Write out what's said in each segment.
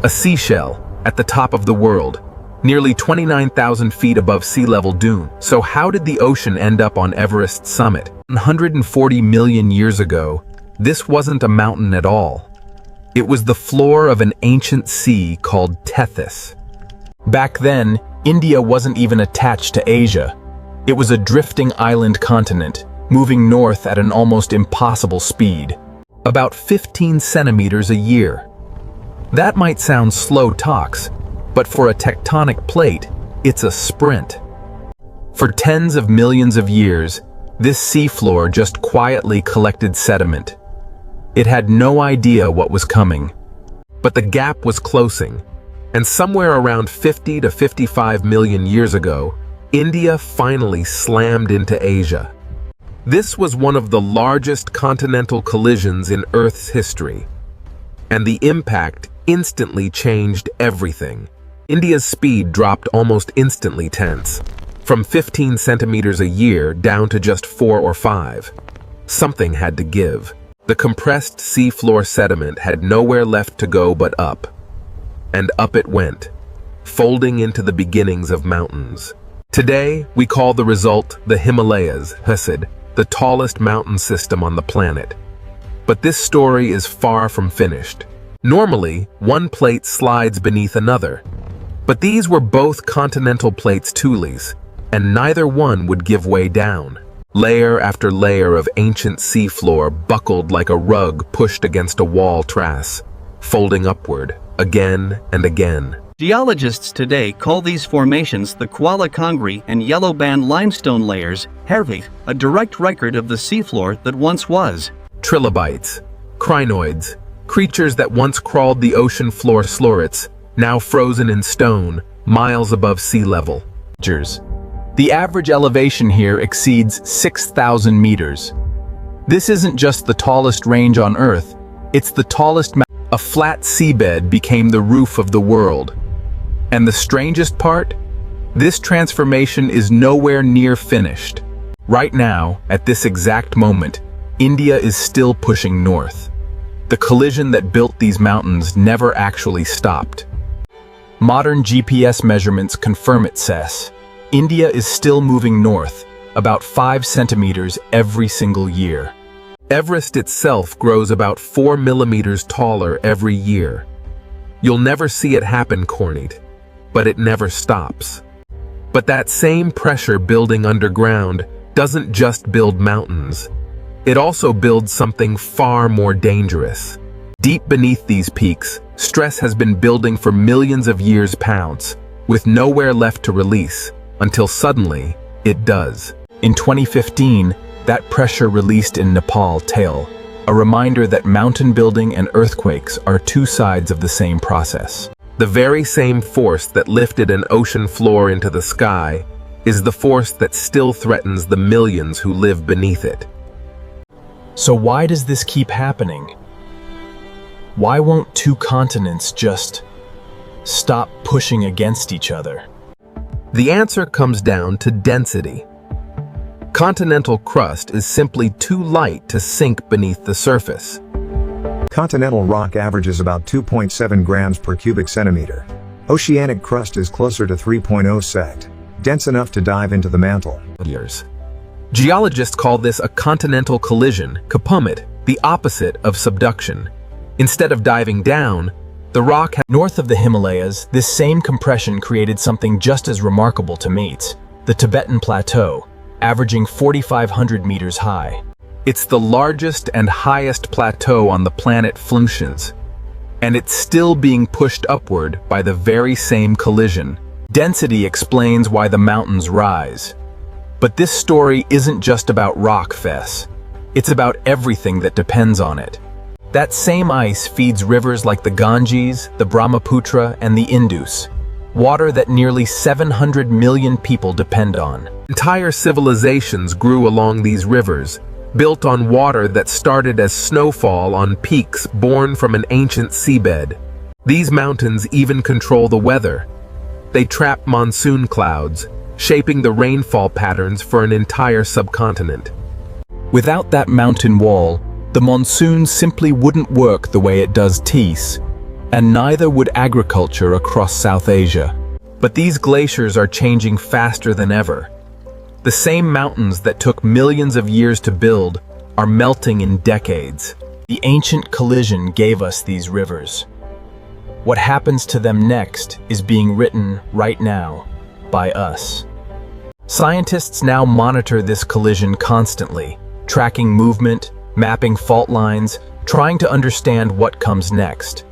a seashell at the top of the world, nearly 29,000 feet above sea level dune. So how did the ocean end up on Everest's summit? 140 million years ago, this wasn't a mountain at all. It was the floor of an ancient sea called Tethys. Back then, India wasn't even attached to Asia. It was a drifting island continent, moving north at an almost impossible speed, about 15 centimeters a year. That might sound slow talks, but for a tectonic plate, it's a sprint. For tens of millions of years, this seafloor just quietly collected sediment. It had no idea what was coming. But the gap was closing, and somewhere around 50 to 55 million years ago, India finally slammed into Asia. This was one of the largest continental collisions in Earth's history, and the impact instantly changed everything. India's speed dropped almost instantly tense, from 15 centimeters a year down to just 4 or 5. Something had to give. The compressed seafloor sediment had nowhere left to go but up. And up it went, folding into the beginnings of mountains. Today, we call the result the Himalayas, the tallest mountain system on the planet. But this story is far from finished. Normally, one plate slides beneath another. But these were both continental plates Thules, and neither one would give way down. Layer after layer of ancient seafloor buckled like a rug pushed against a wall truss, folding upward, again and again. Geologists today call these formations the Kuala Kangri and Yellow Band limestone layers, a direct record of the seafloor that once was. Trilobites, crinoids, creatures that once crawled the ocean floor slorets, now frozen in stone, miles above sea level. The average elevation here exceeds 6,000 meters. This isn't just the tallest range on Earth, it's the tallest mountain. A flat seabed became the roof of the world. And the strangest part? This transformation is nowhere near finished. Right now, at this exact moment, India is still pushing north. The collision that built these mountains never actually stopped. Modern GPS measurements confirm it, says. India is still moving north, about 5 centimeters every single year. Everest itself grows about 4 millimeters taller every year. You'll never see it happen, Corneat, but it never stops. But that same pressure building underground doesn't just build mountains. It also builds something far more dangerous. Deep beneath these peaks, stress has been building for millions of years pounds, with nowhere left to release, until suddenly, it does. In 2015, that pressure released in Nepal, a reminder that mountain building and earthquakes are two sides of the same process. The very same force that lifted an ocean floor into the sky is the force that still threatens the millions who live beneath it. So why does this keep happening? Why won't two continents just stop pushing against each other? The answer comes down to density. Continental crust is simply too light to sink beneath the surface. Continental rock averages about 2.7 grams per cubic centimeter. Oceanic crust is closer to 3.0 sect, dense enough to dive into the mantle. Geologists call this a continental collision, kapumit, the opposite of subduction. Instead of diving down, the rock north of the Himalayas, this same compression created something just as remarkable to mates, the Tibetan Plateau, averaging 4,500 meters high. It's the largest and highest plateau on the planet functions, and it's still being pushed upward by the very same collision. Density explains why the mountains rise. But this story isn't just about rock, Fess. It's about everything that depends on it. That same ice feeds rivers like the Ganges, the Brahmaputra, and the Indus, water that nearly 700 million people depend on. Entire civilizations grew along these rivers, built on water that started as snowfall on peaks born from an ancient seabed. These mountains even control the weather. They trap monsoon clouds, shaping the rainfall patterns for an entire subcontinent. Without that mountain wall, the monsoon simply wouldn't work the way it does Tethys, and neither would agriculture across South Asia. But these glaciers are changing faster than ever. The same mountains that took millions of years to build are melting in decades. The ancient collision gave us these rivers. What happens to them next is being written right now by us. Scientists now monitor this collision constantly, tracking movement, mapping fault lines, trying to understand what comes next.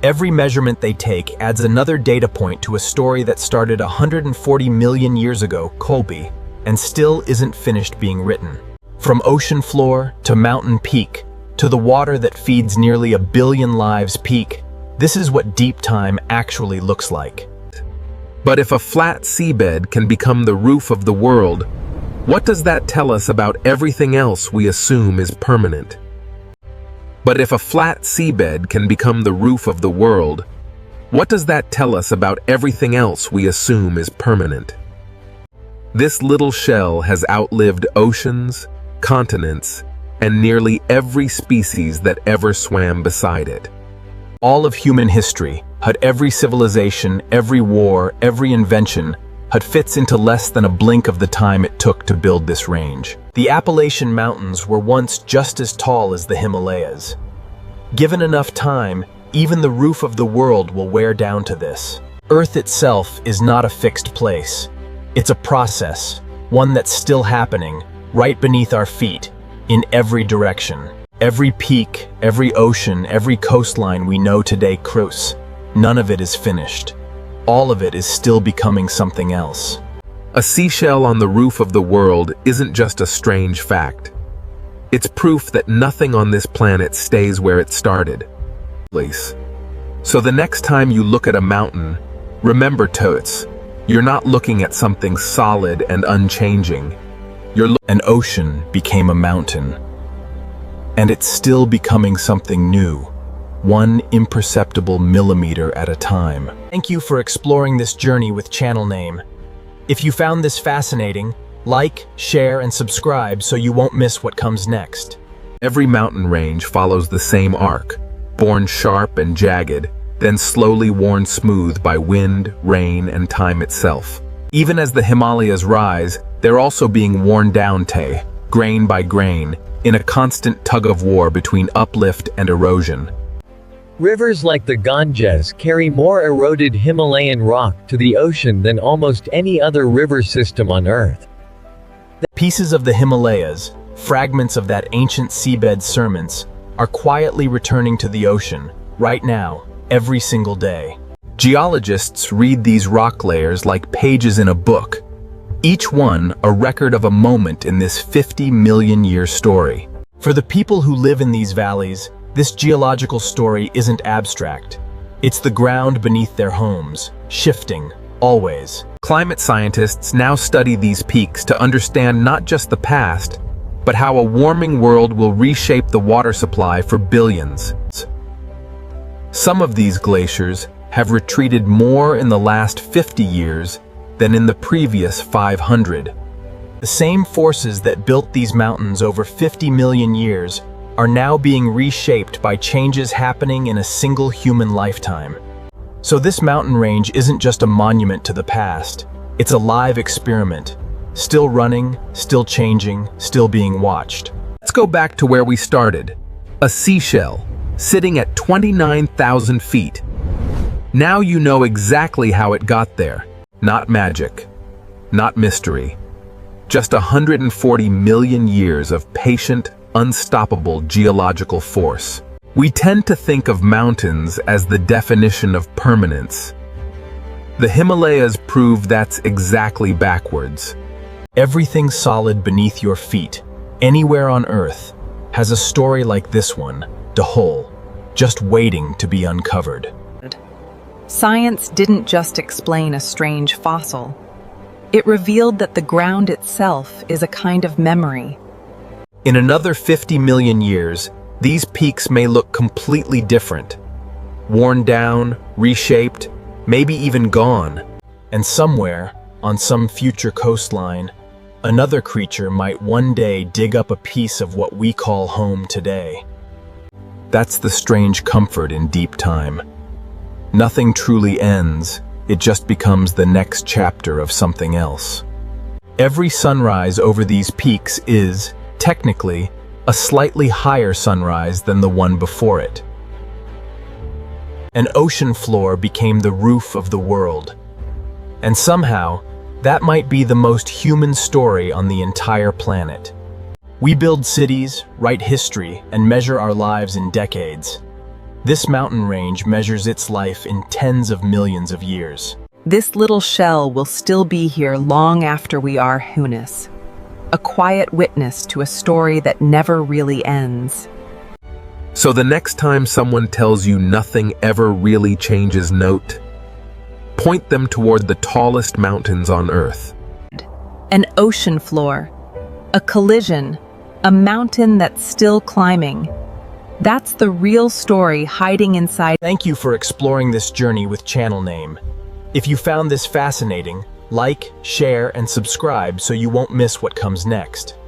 Every measurement they take adds another data point to a story that started 140 million years ago, Colby, and still isn't finished being written. From ocean floor to mountain peak, to the water that feeds nearly 1 billion lives peak, this is what deep time actually looks like. But if a flat seabed can become the roof of the world, what does that tell us about everything else we assume is permanent? But if a flat seabed can become the roof of the world, what does that tell us about everything else we assume is permanent? This little shell has outlived oceans, continents, and nearly every species that ever swam beside it. All of human history, every civilization, every war, every invention, fits into less than a blink of the time it took to build this range. The Appalachian Mountains were once just as tall as the Himalayas. Given enough time, even the roof of the world will wear down to this. Earth itself is not a fixed place. It's a process, one that's still happening, right beneath our feet, in every direction. Every peak, every ocean, every coastline we know today, none of it is finished. All of it is still becoming something else. A seashell on the roof of the world isn't just a strange fact. It's proof that nothing on this planet stays where it started. So the next time you look at a mountain, remember totes, you're not looking at something solid and unchanging. An ocean became a mountain. And it's still becoming something new, one imperceptible millimeter at a time. Thank you for exploring this journey with Channel Name. If you found this fascinating, like, share, and subscribe so you won't miss what comes next. Every mountain range follows the same arc, born sharp and jagged, then slowly worn smooth by wind, rain, and time itself. Even as the Himalayas rise, they're also being worn down grain by grain, in a constant tug-of-war between uplift and erosion. Rivers like the Ganges carry more eroded Himalayan rock to the ocean than almost any other river system on Earth. Pieces of the Himalayas, fragments of that ancient seabed serments, are quietly returning to the ocean, right now, every single day. Geologists read these rock layers like pages in a book, each one a record of a moment in this 50 million year story. For the people who live in these valleys, this geological story isn't abstract. It's the ground beneath their homes, shifting, always. Climate scientists now study these peaks to understand not just the past, but how a warming world will reshape the water supply for billions. Some of these glaciers have retreated more in the last 50 years than in the previous 500. The same forces that built these mountains over 50 million years are now being reshaped by changes happening in a single human lifetime. So this mountain range isn't just a monument to the past, it's a live experiment, still running, still changing, still being watched. Let's go back to where we started, a seashell, sitting at 29,000 feet. Now you know exactly how it got there. Not magic, not mystery, just 140 million years of patient, unstoppable geological force. We tend to think of mountains as the definition of permanence. The Himalayas prove that's exactly backwards. Everything solid beneath your feet, anywhere on Earth, has a story like this one, the whole, just waiting to be uncovered. Science didn't just explain a strange fossil. It revealed that the ground itself is a kind of memory. In another 50 million years, these peaks may look completely different. Worn down, reshaped, maybe even gone. And somewhere, on some future coastline, another creature might one day dig up a piece of what we call home today. That's the strange comfort in deep time. Nothing truly ends, it just becomes the next chapter of something else. Every sunrise over these peaks is, technically, a slightly higher sunrise than the one before it. An ocean floor became the roof of the world. And somehow, that might be the most human story on the entire planet. We build cities, write history, and measure our lives in decades. This mountain range measures its life in tens of millions of years. This little shell will still be here long after we are Hunas, a quiet witness to a story that never really ends. So the next time someone tells you nothing ever really changes, note, point them toward the tallest mountains on Earth. An ocean floor, a collision, a mountain that's still climbing. That's the real story hiding inside. Thank you for exploring this journey with Channel Name. If you found this fascinating, like, share, and subscribe so you won't miss what comes next.